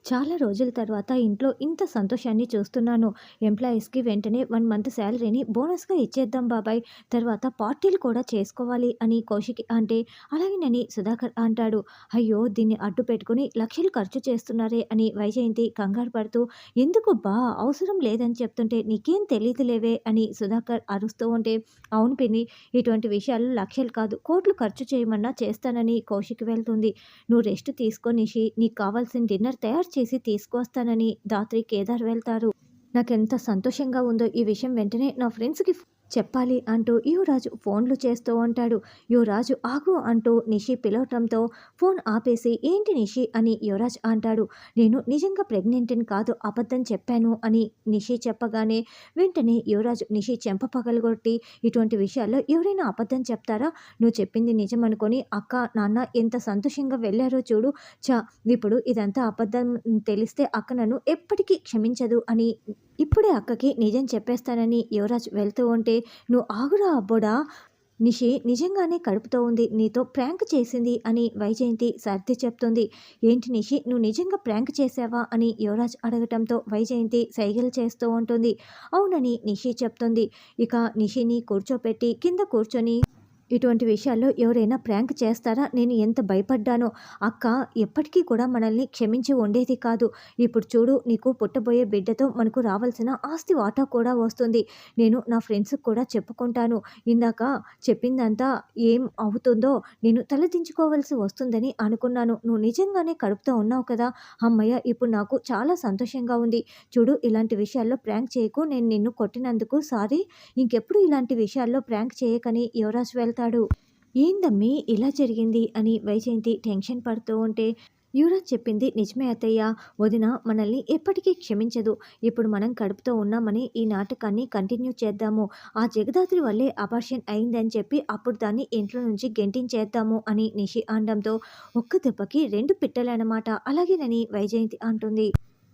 చాలా రోజుల తర్వాత ఇంట్లో ఇంత సంతోషాన్ని చూస్తున్నాను. ఎంప్లాయీస్‌కి వెంటనే 1 మంత్ సాలరీని బోనస్‌గా ఇచ్చేద్దాం బాబాయ్. తర్వాత పార్టీలు కూడా చేసుకోవాలి అని కౌశిక్ అంటే, అలాగేనని సుధాకర్ అంటాడు. అయ్యో! దీన్ని అడ్డు పెట్టుకొని లక్షలు ఖర్చు చేస్తున్నారే అని వైజయంతి కంగారు పడుతూ, ఎందుకబ్బా! అవసరం లేదని చెప్తుంటే నీకేం తెలీదులేవే అని సుధాకర్ అరుస్తూ ఉంటే, అవును పిన్ని, ఇటువంటి విషయాల్లో లక్షలు కాదు కోట్లు ఖర్చు చేయమన్నా చేస్తానని కౌశిక్ వెళ్తుంది. నువ్వు రెస్ట్ తీసుకో నిషి, నీకు కావాల్సిన డిన్నర్ తయారు చేసి తీసుకొస్తానని ధాత్రి కేదార్ వెళ్తారు. నాకెంత సంతోషంగా ఉందో ఈ విషయం వెంటనే నా ఫ్రెండ్స్‌కి చెప్పాలి అంటూ యువరాజు ఫోన్లు చేస్తూ ఉంటాడు. యువరాజు ఆగు అంటూ నిషి పిలవటంతో ఫోన్ ఆపేసి ఏంటి నిషి అని యువరాజ్ అంటాడు. నేను నిజంగా ప్రెగ్నెంట్‌ని కాదు అబద్ధం చెప్పాను అని నిషి చెప్పగానే వెంటనే యువరాజు నిషి చెంప పగలగొట్టి ఇటువంటి విషయాల్లో ఎవరైనా అబద్ధం చెప్తారా? నువ్వు చెప్పింది నిజం అనుకొని అక్క, నాన్న ఎంత సంతోషంగా వెళ్ళారో చూడు. ఇప్పుడు ఇదంతా అబద్ధం తెలిస్తే అక్క నన్ను ఎప్పటికీ క్షమించదు అని ఇప్పుడే అక్కకి నిజం చెప్పేస్తానని యువరాజ్ వెళ్తూ ఉంటే, నువ్వు ఆగురా అబ్బోడా, నిషి నిజంగానే కడుపుతో ఉంది, నీతో ప్రాంక్ చేసింది అని వైజయంతి సర్ది చెప్తుంది. ఏంటి నిషి, నువ్వు నిజంగా ప్రాంక్ చేసావా అని యువరాజ్ అడగటంతో వైజయంతి సైగలు చేస్తూ ఉంటుంది. అవునని నిషి చెప్తుంది. ఇక నిషిని కూర్చోపెట్టి కింద కూర్చొని ఇటువంటి విషయాల్లో ఎవరైనా ప్రాంక్ చేస్తారా? నేను ఎంత భయపడ్డానో. అక్క ఎప్పటికీ కూడా మనల్ని క్షమించి ఉండేది కాదు. ఇప్పుడు చూడు, నీకు పుట్టబోయే బిడ్డతో మనకు రావాల్సిన ఆస్తి వాటా కూడా వస్తుంది. నేను నా ఫ్రెండ్స్‌కి కూడా చెప్పుకుంటాను. ఇందాక చెప్పిందంతా ఏం అవుతుందో నేను తలదించుకోవాల్సి వస్తుందని అనుకున్నాను. నువ్వు నిజంగానే కడుపుతో ఉన్నావు కదా! హమ్మయ్య! ఇప్పుడు నాకు చాలా సంతోషంగా ఉంది. చూడు, ఇలాంటి విషయాల్లో ప్రాంక్ చేయకు. నేను నిన్ను కొట్టినందుకు సారీ. ఇంకెప్పుడు ఇలాంటి విషయాల్లో ప్రాంక్ చేయకని యువరాజ్ వెళ్తాడు. ఏందమ్మీ ఇలా జరిగింది అని వైజయంతి టెన్షన్ పడుతూ ఉంటే, యువరాజ్ చెప్పింది నిజమే అత్తయ్య. వదిన మనల్ని ఎప్పటికీ క్షమించదు. ఇప్పుడు మనం కడుపుతో ఉన్నామని ఈ నాటకాన్ని కంటిన్యూ చేద్దాము. ఆ జగదాత్రి వల్లే అబార్షన్ అయిందని చెప్పి అప్పుడు దాన్ని ఇంట్లో నుంచి గెంటించేద్దాము అని నిషి అనడంతో ఒక్క దెబ్బకి 2 పిట్టలనమాట. అలాగేనని వైజయంతి అంటుంది.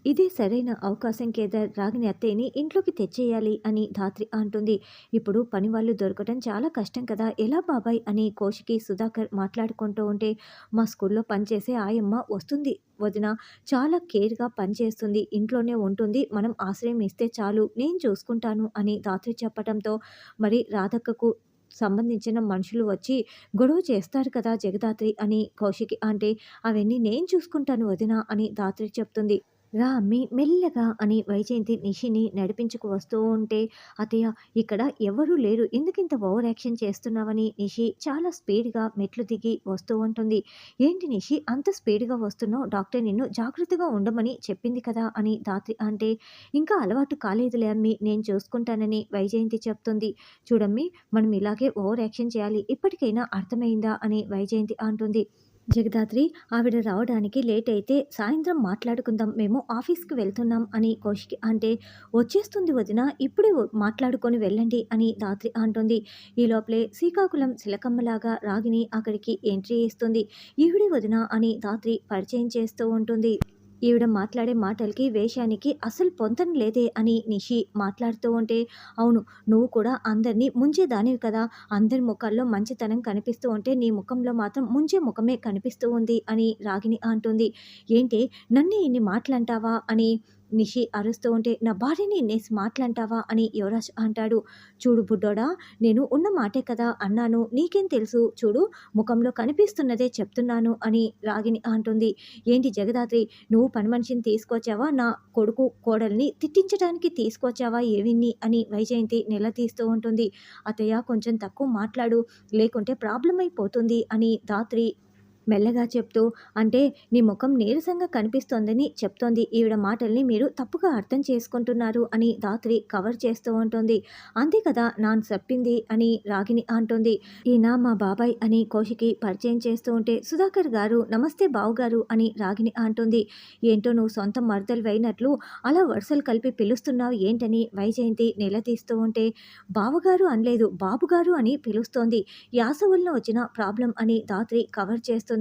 ఇదే సరైన అవకాశం కేదార్, రాగిని అత్తయ్యని ఇంట్లోకి తెచ్చేయాలి అని ధాత్రి అంటుంది. ఇప్పుడు పనివాళ్ళు దొరకటం చాలా కష్టం కదా, ఎలా బాబాయ్ అని కౌశికి సుధాకర్ మాట్లాడుకుంటూ ఉంటే, మా స్కూల్లో పనిచేసే ఆయమ్మ వస్తుంది వదిన, చాలా కేర్గా పనిచేస్తుంది, ఇంట్లోనే ఉంటుంది, మనం ఆశ్రయం ఇస్తే చాలు, నేను చూసుకుంటాను అని ధాత్రి చెప్పడంతో, మరి రాధక్కకు సంబంధించిన మనుషులు వచ్చి గొడవ చేస్తారు కదా జగదాత్రి అని కౌశికి అంటే, అవన్నీ నేను చూసుకుంటాను వదిన అని ధాత్రి చెప్తుంది. రా అమ్మి మెల్లగా అని వైజయంతి నిషిని నడిపించుకు వస్తూ ఉంటే, అత్తయ్య ఇక్కడ ఎవరూ లేరు, ఎందుకింత ఓవర్ యాక్షన్ చేస్తున్నావని నిషి చాలా స్పీడ్గా మెట్లు దిగి వస్తూ ఉంటుంది. ఏంటి నిషి అంత స్పీడ్గా వస్తున్నావు, డాక్టర్ నిన్ను జాగ్రత్తగా ఉండమని చెప్పింది కదా అని ధాత్రి అంటే, ఇంకా అలవాటు కాలేదులే అమ్మి, నేను చూసుకుంటానని వైజయంతి చెప్తుంది. చూడమ్మి, మనం ఇలాగే ఓవర్ యాక్షన్ చేయాలి, ఇప్పటికైనా అర్థమైందా అని వైజయంతి అంటుంది. జగదాత్రి, ఆవిడ రావడానికి లేట్ అయితే సాయంత్రం మాట్లాడుకుందాం, మేము ఆఫీస్కి వెళ్తున్నాం అని కౌశికి అంటే, వచ్చేస్తుంది వదిన, ఇప్పుడే మాట్లాడుకొని వెళ్ళండి అని ధాత్రి అంటుంది. ఈ లోపలే శ్రీకాకుళం శిలకమ్మలాగా రాగిని అక్కడికి ఎంట్రీ ఇస్తుంది. ఈవిడే వదిన అని ధాత్రి పరిచయం చేస్తూ ఉంటుంది. ఈవిడ మాట్లాడే మాటలకి వేషానికి అసలు పొంతన లేదే అని నిషి మాట్లాడుతూ ఉంటే, అవును, నువ్వు కూడా అందరినీ ముంచే దానివి కదా, అందరి ముఖాల్లో మంచితనం కనిపిస్తూ ఉంటే నీ ముఖంలో మాత్రం ముంచే ముఖమే కనిపిస్తూ ఉంది అని రాగిని అంటుంది. ఏంటి, నన్నే ఇన్ని మాటలంటావా అని నిషి అరుస్తూ ఉంటే, నా భార్యని ఇన్నేసి మాటలంటావా అని యువరాజ్ అంటాడు. చూడు బుడ్డోడా, నేను ఉన్న మాటే కదా అన్నాను, నీకేం తెలుసు, చూడు ముఖంలో కనిపిస్తున్నదే చెప్తున్నాను అని రాగిని అంటుంది. ఏంటి జగదాత్రి, నువ్వు పని మనిషిని తీసుకొచ్చావా, నా కొడుకు కోడల్ని తిట్టించడానికి తీసుకొచ్చావా ఏవిన్ని అని వైజయంతి నిలదీస్తూ ఉంటుంది. అత్తయ్య కొంచెం తక్కువ మాట్లాడు, లేకుంటే ప్రాబ్లం అయిపోతుంది అని ధాత్రి మెల్లగా చెప్తూ అంటే, నీ ముఖం నీరసంగా కనిపిస్తోందని చెప్తోంది, ఈవిడ మాటల్ని మీరు తప్పుగా అర్థం చేసుకుంటున్నారు అని ధాత్రి కవర్ చేస్తూ ఉంటుంది. అంతే కదా నాన్న చెప్పింది అని రాగిని అంటుంది. ఈయన మా బాబాయ్ అని కౌశికి పరిచయం చేస్తూ ఉంటే, సుధాకర్ గారు నమస్తే బావుగారు అని రాగిని అంటుంది. ఏంటో నువ్వు సొంత మరదలు అయినట్లు అలా వరుసలు కలిపి పిలుస్తున్నావు ఏంటని వైజయంతి నిలదీస్తూ ఉంటే, బావగారు అనలేదు బాబుగారు అని పిలుస్తోంది, యాస వలన వచ్చిన ప్రాబ్లం అని ధాత్రి కవర్ చేస్తుంది.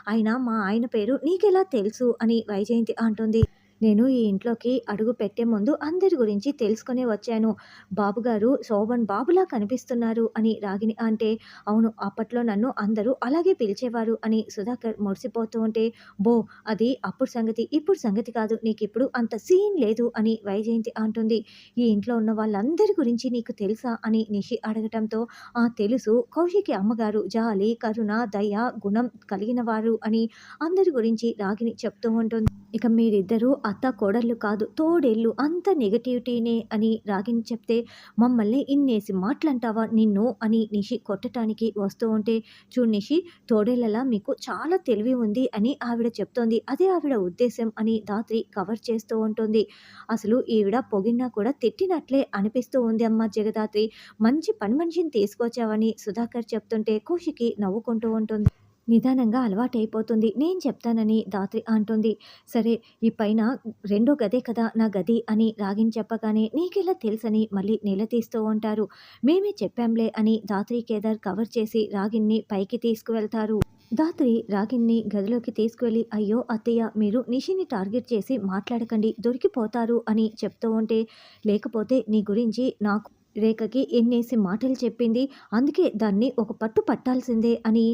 అయినా మా ఆయన పేరు నీకెలా తెలుసు అని వైజయంతి అంటుంది. నేను ఈ ఇంట్లోకి అడుగు పెట్టే ముందు అందరి గురించి తెలుసుకునే వచ్చాను. బాబుగారు శోభన్ బాబులా కనిపిస్తున్నారు అని రాగిణి అంటే, అవును అప్పట్లో నన్ను అందరూ అలాగే పిలిచేవారు అని సుధాకర్ మురిసిపోతూ ఉంటే, బో అది అప్పుడు సంగతి, ఇప్పుడు సంగతి కాదు. నీకిప్పుడు అంత సీన్ లేదు అని వైజయంతి అంటుంది. ఈ ఇంట్లో ఉన్న వాళ్ళందరి గురించి నీకు తెలుసా అని నిషి అడగటంతో, ఆ తెలుసు. కౌశికి అమ్మగారు జాలి, కరుణ, దయ, గుణం కలిగిన వారు అని అందరి గురించి రాగిణి చెప్తూ ఉంటుంది. ఇక మీరిద్దరూ అత్త కోడళ్ళు కాదు, తోడేళ్ళు, అంత నెగటివిటీనే అని రాగిణి చెప్తే, మమ్మల్ని ఇన్నేసి మాటలంటావా నిన్ను అని నిషి కొట్టటానికి వస్తూ ఉంటే, చూడు నిషి, తోడేళ్ళలా మీకు చాలా తెలివి ఉంది అని ఆవిడ చెప్తోంది. అదే ఆవిడ ఉద్దేశం అని ధాత్రి కవర్ చేస్తూ ఉంటుంది. అసలు ఈవిడ పొగిడినా కూడా తిట్టినట్లే అనిపిస్తూ ఉంది అమ్మ జగదాత్రి. మంచి పని మనిషిని తీసుకొచ్చావని సుధాకర్ చెప్తుంటే కౌశికి నవ్వుకుంటూ ఉంటుంది. నిదానంగా అలవాటైపోతుంది. నేను చెప్తానని ధాత్రి అంటుంది. సరే, ఈ పైన రెండో గదే కదా నా గది అని రాగిణి చెప్పగానే, నీకెలా తెలుసని మళ్ళీ నిలదీస్తూ ఉంటారు. మేమే చెప్పాంలే అని ధాత్రి, కేదార్ కవర్ చేసి రాగిణ్ణి పైకి తీసుకువెళ్తారు. ధాత్రి రాగిణ్ణి గదిలోకి తీసుకువెళ్ళి, అయ్యో అత్తయ్య, మీరు నిషిని టార్గెట్ చేసి మాట్లాడకండి, దొరికిపోతారు అని చెప్తూ ఉంటే, లేకపోతే నీ గురించి నాకు రేఖకి ఎన్నేసి మాటలు చెప్పింది. అందుకే దాన్ని ఒక పట్టు పట్టాల్సిందే అని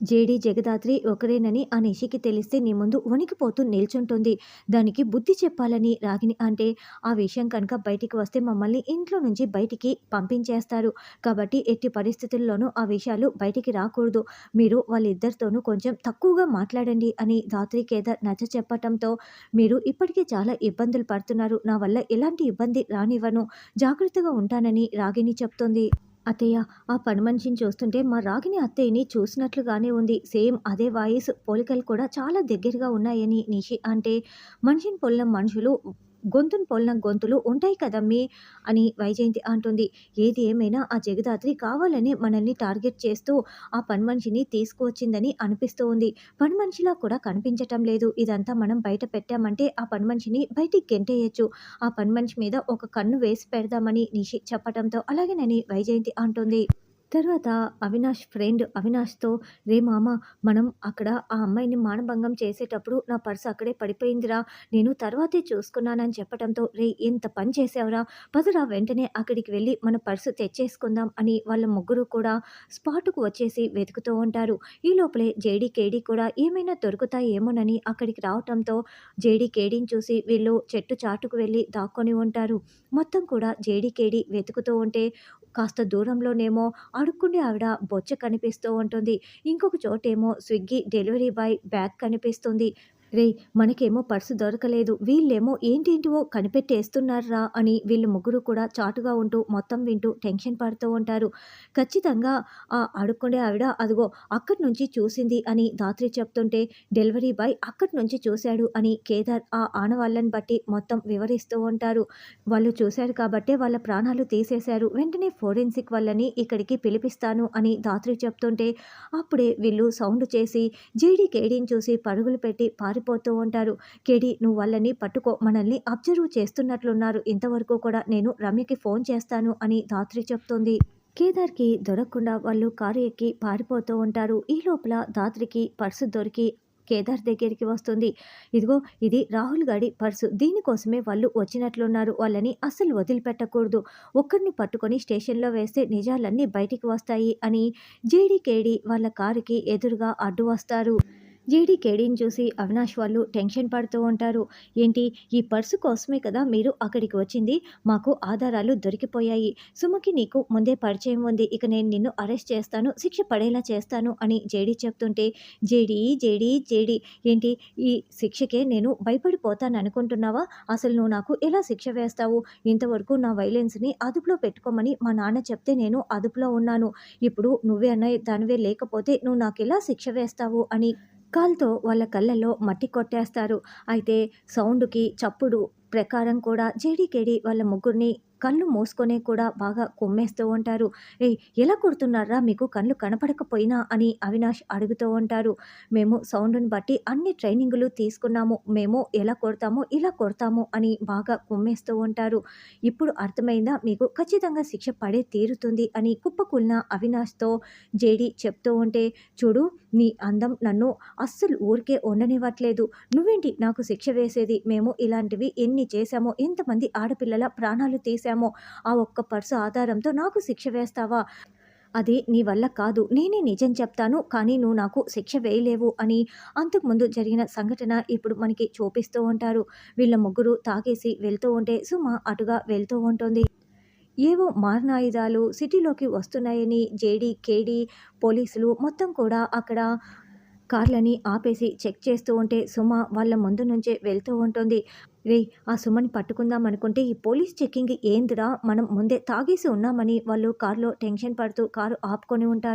జేడీ, జగదాత్రి ఒకరేనని ఆ నిషికి తెలిస్తే నీ ముందు వణికిపోతూ నిల్చుంటుంది. దానికి బుద్ధి చెప్పాలని రాగిణి అంటే, ఆ విషయం కనుక బయటికి వస్తే మమ్మల్ని ఇంట్లో నుంచి బయటికి పంపించేస్తారు. కాబట్టి ఎట్టి పరిస్థితుల్లోనూ ఆ విషయాలు బయటికి రాకూడదు. మీరు వాళ్ళిద్దరితోనూ కొంచెం తక్కువగా మాట్లాడండి అని ధాత్రి, కేదార్ నచ్చచెప్పటంతో, మీరు ఇప్పటికే చాలా ఇబ్బందులు పడుతున్నారు. నా వల్ల ఎలాంటి ఇబ్బంది రానివ్వను. జాగ్రత్తగా ఉంటానని రాగిణి చెప్తుంది. అత్తయ్య, ఆ పని మనిషిని చూస్తుంటే మా రాగిణి అత్తయ్యని చూసినట్లుగానే ఉంది. సేమ్ అదే వాయిస్, పోలికలు కూడా చాలా దగ్గరగా ఉన్నాయని నిషి అంటే, మనిషిని పోలిన మనుషులు, గొంతును పోలిన గొంతులు ఉంటాయి కదమ్మీ అని వైజయంతి అంటుంది. ఏది ఏమైనా ఆ జగదాత్రి కావాలని మనల్ని టార్గెట్ చేస్తూ ఆ పని మనిషిని తీసుకువచ్చిందని అనిపిస్తూ ఉంది. పని మనిషిలా కూడా కనిపించటం లేదు. ఇదంతా మనం బయట పెట్టామంటే ఆ పని మనిషిని బయటికి గెంటేయొచ్చు. ఆ పని మనిషి మీద ఒక కన్ను వేసి పెడదామని నిషి చెప్పటంతో, అలాగేనని వైజయంతి అంటుంది. తర్వాత అవినాష్ ఫ్రెండ్ అవినాష్‌తో, "రే మామ, మనం అక్కడ ఆ అమ్మాయిని మానభంగం చేసేటప్పుడు నా పర్స్ అక్కడే పడిపోయిందిరా. నేను తర్వాతే చూసుకున్నానని" చెప్పటంతో, "రేయ్, ఎంత పని చేశావురా! పదరా వెంటనే అక్కడికి వెళ్లి మన పర్సు తెచ్చేసుకుందాం" అని వాళ్ళ ముగ్గురు కూడా స్పాట్‌కు వచ్చేసి వెతుకుతూ ఉంటారు. ఈ లోపలే జేడీ, కేడీ కూడా ఏమైనా దొరుకుతాయేమోనని అక్కడికి రావటంతో, జేడీ, కేడీని చూసి వీళ్ళు చెట్టు చాటుకు వెళ్లి దాక్కొని ఉంటారు. మొత్తం కూడా జేడీ, కేడీ వెతుకుతూ ఉంటే, కాస్త దూరంలోనేమో అడుక్కుండే ఆవిడ బొచ్చ కనిపిస్తూ ఉంటుంది. ఇంకొక చోటేమో స్విగ్గీ డెలివరీ బాయ్ బ్యాగ్ కనిపిస్తుంది. రేయ్, మనకేమో పర్సు దొరకలేదు. వీళ్ళేమో ఏంటేంటివో కనిపెట్టేస్తున్నార్రా అని వీళ్ళు ముగ్గురు కూడా చాటుగా ఉంటూ మొత్తం వింటూ టెన్షన్ పడుతూ ఉంటారు. ఖచ్చితంగా ఆ అడుక్కుండే ఆవిడ అదిగో అక్కడి నుంచి చూసింది అని ధాత్రి చెప్తుంటే, డెలివరీ బాయ్ అక్కడి నుంచి చూశాడు అని కేదార్ ఆ ఆనవాళ్ళని బట్టి మొత్తం వివరిస్తూ ఉంటారు. వాళ్ళు చూశారు కాబట్టే వాళ్ళ ప్రాణాలు తీసేశారు. వెంటనే ఫోరెన్సిక్ వాళ్ళని ఇక్కడికి పిలిపిస్తాను అని ధాత్రి చెప్తుంటే, అప్పుడే వీళ్ళు సౌండ్ చేసి జేడీ, కేడీని చూసి పరుగులు పెట్టి పారిపోతూ ఉంటారు. కేడీ, నువ్వు వాళ్ళని పట్టుకో, మనల్ని అబ్జర్వ్ చేస్తున్నట్లున్నారు. ఇంతవరకు కూడా నేను రమ్యకి ఫోన్ చేస్తాను అని ధాత్రి చెప్తుంది. కేదార్‌కి దొరకకుండా వాళ్ళు కారు ఎక్కి పారిపోతూ ఉంటారు. ఈ లోపల ధాత్రికి పర్సు దొరికి కేదార్ దగ్గరికి వస్తుంది. ఇదిగో, ఇది రాహుల్ గాడి పర్సు. దీనికోసమే వాళ్ళు వచ్చినట్లున్నారు. వాళ్ళని అస్సలు వదిలిపెట్టకూడదు. ఒక్కరిని పట్టుకొని స్టేషన్‌లో వేస్తే నిజాలన్నీ బయటికి వస్తాయి అని జేడీ, కేడీ వాళ్ళ కారుకి ఎదురుగా అడ్డు వస్తారు. జేడీ, కేడీని చూసి అవినాష్ వాళ్ళు టెన్షన్ పడుతూ ఉంటారు. ఏంటి, ఈ పర్సు కోసమే కదా మీరు అక్కడికి వచ్చింది? మాకు ఆధారాలు దొరికిపోయాయి. సుమకి నీకు ముందే పరిచయం ఉంది. ఇక నేను నిన్ను అరెస్ట్ చేస్తాను, శిక్ష పడేలా చేస్తాను అని జేడీ చెప్తుంటే, జేడీ, జేడీ, జేడీ, ఏంటి, ఈ శిక్షకే నేను భయపడిపోతాననుకుంటున్నావా? అసలు నువ్వు నాకు ఎలా శిక్ష వేస్తావు? ఇంతవరకు నా వైలెన్స్‌ని అదుపులో పెట్టుకోమని మా నాన్న చెప్తే నేను అదుపులో ఉన్నాను. ఇప్పుడు నువ్వే అన్న దానివే లేకపోతే నువ్వు నాకెలా శిక్ష వేస్తావు అని కాలుతో వాళ్ళ కళ్ళల్లో మట్టి కొట్టేస్తారు. అయితే సౌండ్‌కి, చప్పుడు ప్రకారం కూడా జేడీ, కేడీ వాళ్ళ ముగ్గురిని కళ్ళు మూసుకొనే కూడా బాగా కుమ్మేస్తూ ఉంటారు. "ఏయ్! ఎలా కొడుతున్నార్రా మీకు కళ్ళు కనపడకపోయినా" అని అవినాష్ అడుగుతూ ఉంటారు. "మేము సౌండ్‌ని బట్టి అన్ని ట్రైనింగులు తీసుకున్నాము. మేము ఎలా కొడతామో ఇలా కొడతాము" అని బాగా కుమ్మేస్తూ ఉంటారు. "ఇప్పుడు అర్థమైందా? మీకు ఖచ్చితంగా శిక్ష పడే తీరుతుంది" అని కుప్పకూలిన అవినాష్‌తో జేడీ చెప్తూ ఉంటే, "చూడు నీ అందం నన్ను అస్సలు ఊరికే ఉండనివ్వట్లేదు. నువ్వేంటి నాకు శిక్ష వేసేది? మేము ఇలాంటివి ఎన్ని చేశామో, ఎంతమంది ఆడపిల్లల ప్రాణాలు తీశామో, ఆ ఒక్క పర్సు ఆధారంతో నాకు శిక్ష వేస్తావా? అది నీ వల్ల కాదు. నేనే నిజం చెప్తాను. కానీ నువ్వు నాకు శిక్ష వేయలేవు" అని అంతకుముందు జరిగిన సంఘటన ఇప్పుడు మనకి చూపిస్తూ ఉంటారు. వీళ్ళ ముగ్గురు తాగేసి వెళ్తూ ఉంటే సుమ అటుగా వెళ్తూ ఉంటుంది. ఏవో మారణాయుధాలు సిటీలోకి వస్తున్నాయని జేడీ, కేడీ, పోలీసులు మొత్తం కూడా అక్కడ కార్లని ఆపేసి చెక్ చేస్తూ ఉంటే సుమ వాళ్ళ ముందు నుంచే వెళ్తూ ఉంటుంది. "రేయ్! ఆ సుమని పట్టుకుందాం అనుకుంటే ఈ పోలీస్ చెకింగ్ ఏందిరా? మనం ముందే తాగేసి ఉన్నామని" వాళ్ళు కార్‌లో టెన్షన్ పడుతూ కారు ఆపుకొని ఉంటారు.